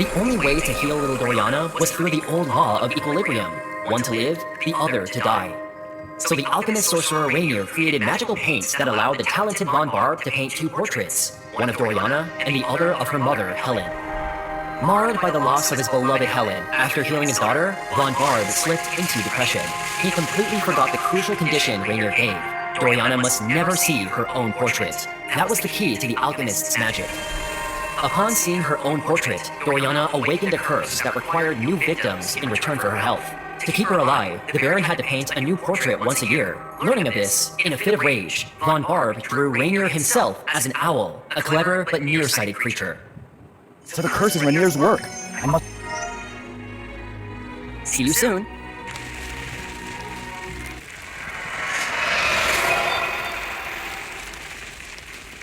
The only way to heal little Doriana was through the old law of equilibrium, one to live, the other to die. So the alchemist sorcerer Rainier created magical paints that allowed the talented Von Barb to paint two portraits, one of Doriana and the other of her mother, Helen. Marred by the loss of his beloved Helen, after healing his daughter, Von Barb slipped into depression. He completely forgot the crucial condition Rainier gave. Doriana must never see her own portrait. That was the key to the alchemist's magic. Upon seeing her own portrait, Doriana awakened a curse that required new victims in return for her health. To keep her alive, the Baron had to paint a new portrait once a year. Learning of this, in a fit of rage, Von Barb drew Rainier himself as an owl, a clever but nearsighted creature. So the curse is Rainier's work. I must... See you soon.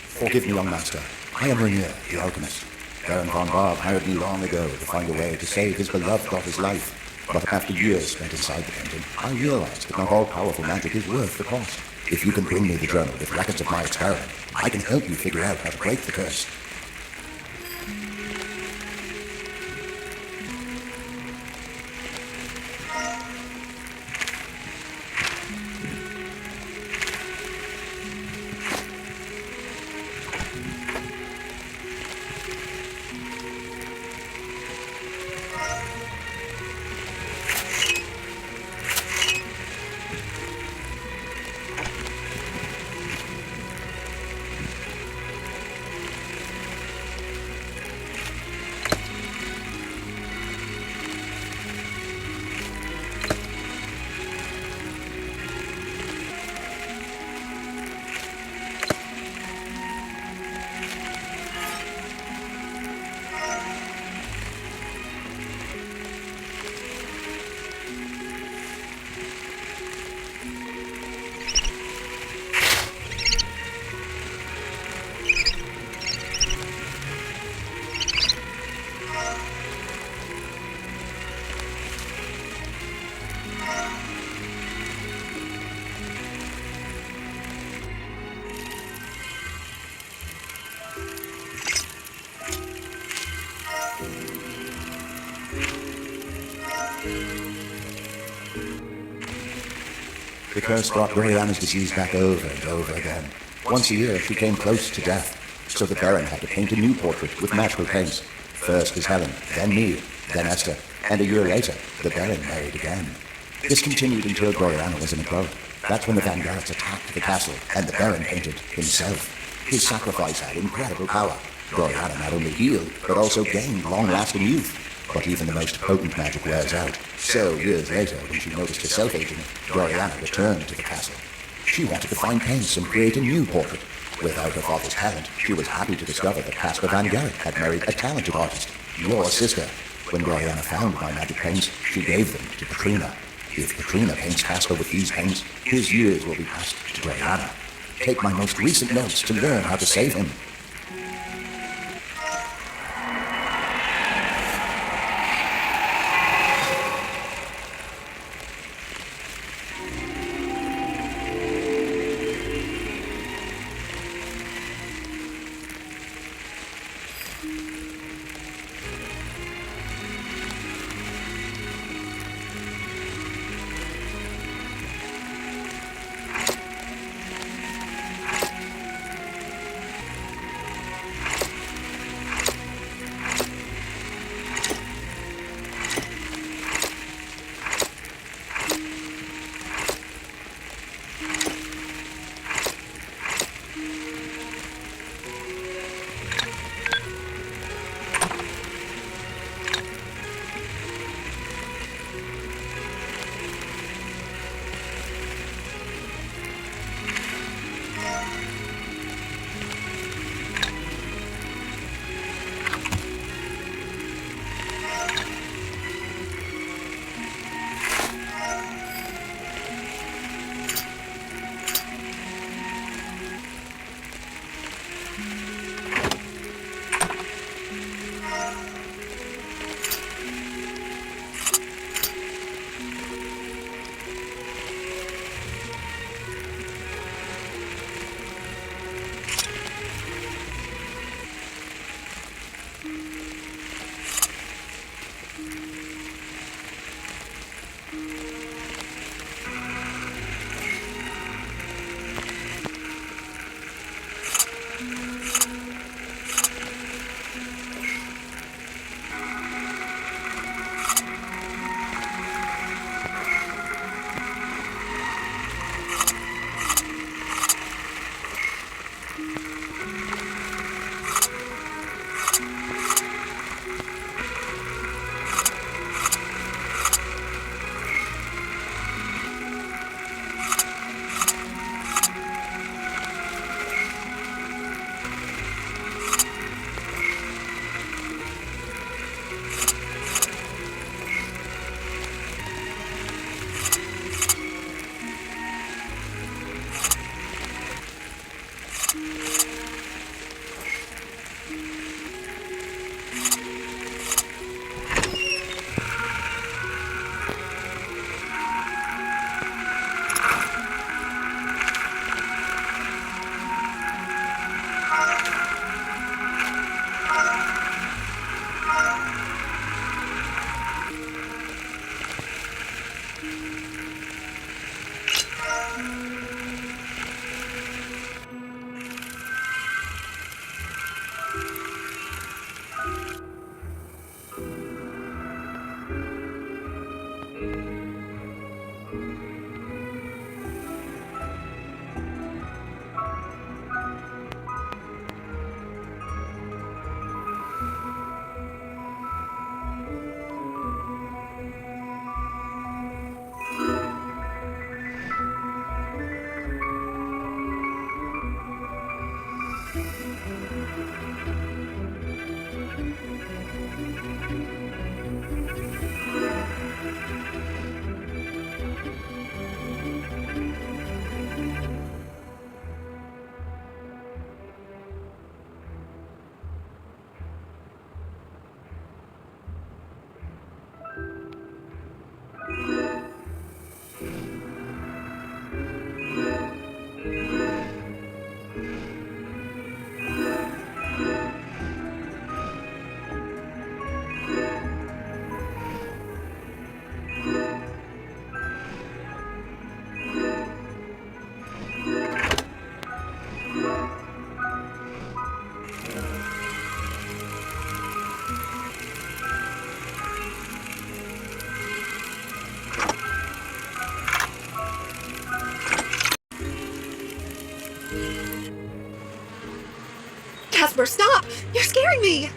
Forgive me, young master. I am Rainier, the alchemist. Baron Von Barb hired me long ago to find a way to save his beloved daughter's life. But after years spent inside the painting, I realized that not all powerful magic is worth the cost. If you can bring me the journal with records of my experiment, I can help you figure out how to break the curse. The curse brought Doriana's disease back over and over again. Once a year, she came close to death, so the Baron had to paint a new portrait with magical paints. First was Helen, then me, then Esther, and a year later, the Baron married again. This continued until Doriana was an adult. That's when the Vanguards attacked the castle, and the Baron painted himself. His sacrifice had incredible power. Doriana not only healed, but also gained long-lasting youth. But even the most potent magic wears out. So, years later, when she noticed herself aging, Doriana returned to the castle. She wanted to find paints and create a new portrait. Without her father's talent, she was happy to discover that Caspar Van Garrick had married a talented artist, your sister. When Doriana found my magic paints, she gave them to Petrina. If Petrina paints Caspar with these paints, his years will be passed to Doriana. Take my most recent notes to learn how to save him. Casper, stop! You're scaring me!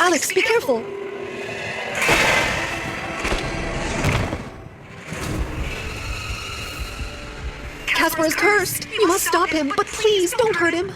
Alex, be careful! Casper is cursed! You must stop him, but please don't hurt him!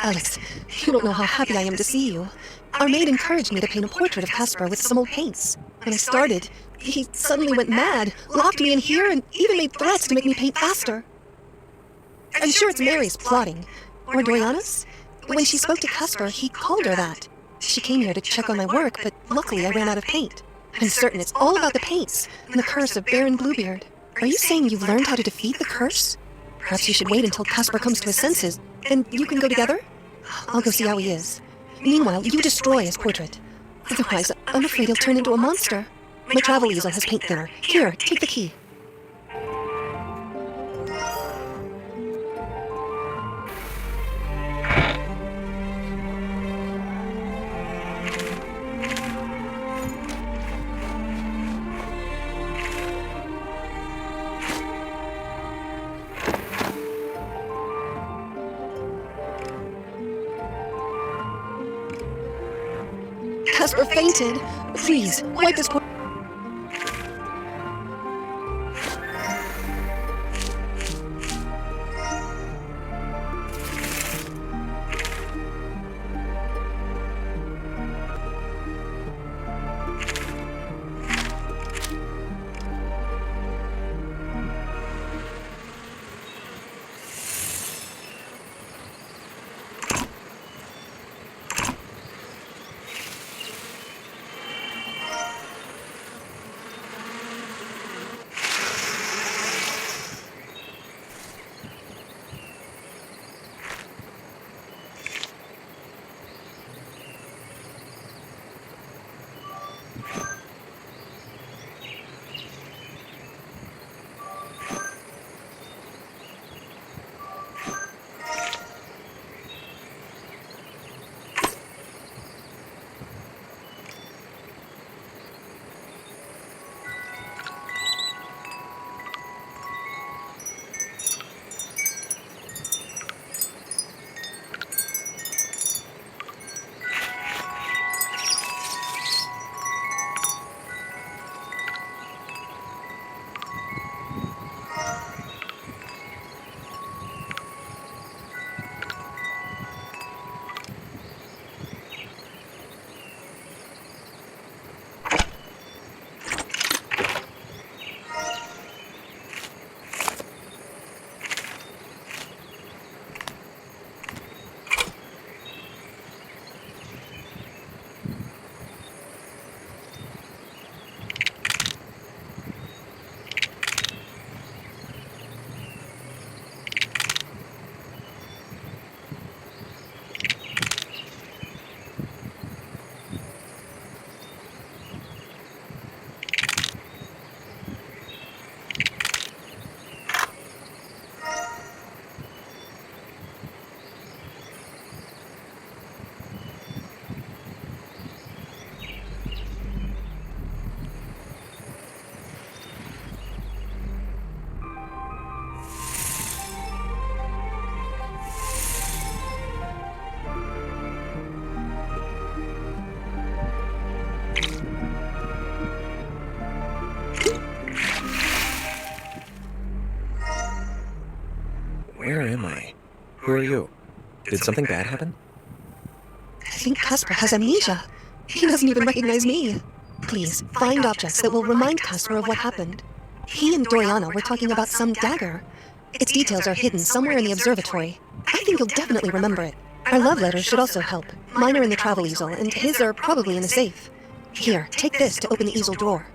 Alex, you don't know how happy I am to see you. Our maid encouraged me to paint a portrait of Casper with some old paints. When I started, he suddenly went mad, locked me in here, and even made threats to make me paint faster. I'm sure it's Mary's plotting. Or Doriana's? When she spoke to Casper, he called her that. She came here to check on my work, but luckily I ran out of paint. I'm certain it's all about the paints and the curse of Baron Bluebeard. Are you saying you've learned how to defeat the curse? Perhaps you should wait until Casper comes to his senses, and you can go together? I'll go see how he is. Meanwhile, you destroy his portrait. Otherwise, I'm afraid he'll turn into a monster. My travel easel has paint thinner. Here, take the key. Casper fainted. Please, wipe this portrait. Who are you? Did something bad happen? I think Casper has amnesia. He doesn't even recognize me. Please, find objects that will remind Casper of what happened. He and Doriana were talking about some dagger. Its details are hidden somewhere in the observatory. I think he'll definitely remember it. Our love letters should also help. Mine are in the travel easel, and his are probably in the safe. Here, take this to open the easel drawer.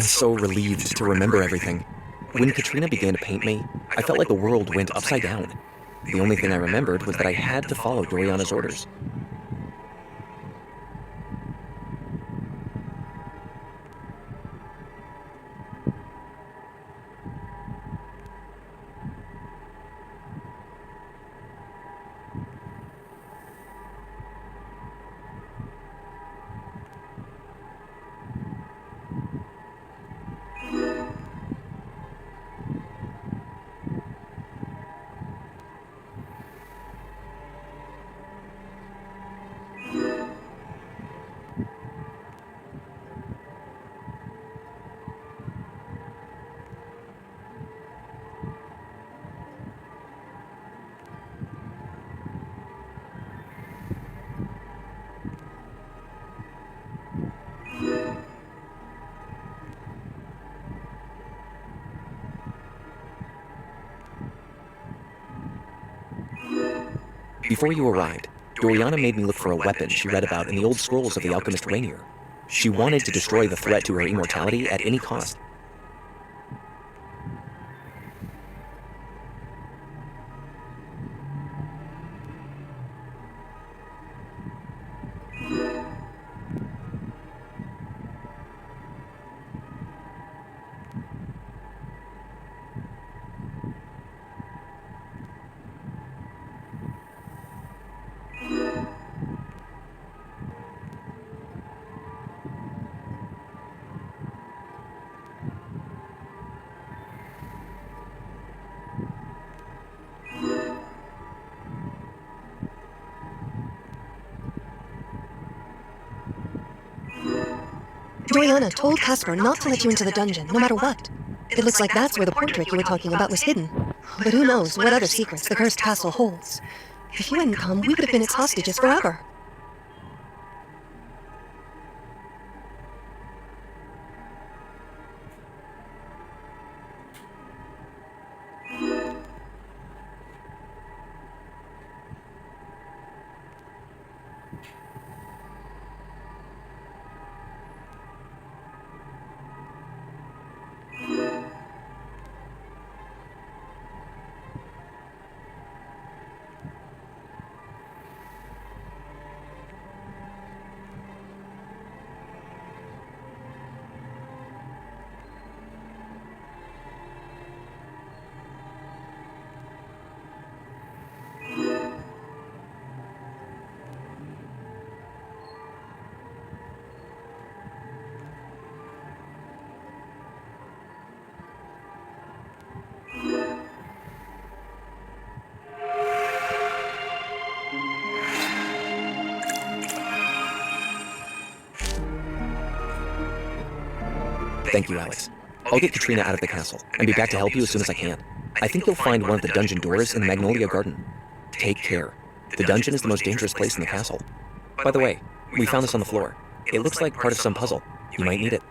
I'm so relieved to remember everything. When Katrina began to paint me, I felt like the world went upside down. The only thing I remembered was that I had to follow Doriana's orders. Before you arrived, Doriana made me look for a weapon she read about in the old scrolls of the alchemist Rainier. She wanted to destroy the threat to her immortality at any cost. Doriana told Casper not to let you into the dungeon, no matter what. It looks like that's where the portrait you were talking about was hidden. But who knows what other secrets the cursed castle holds. If you hadn't come, we would have been its hostages forever. Thank you, Alex. I'll get Katrina out of the castle and be back to help you as soon as I can. I think you'll find one of the dungeon doors in the Magnolia Garden. Take care. The dungeon is the most dangerous place in the castle. By the way, we found this on the floor. It looks like part of some puzzle. You might need it.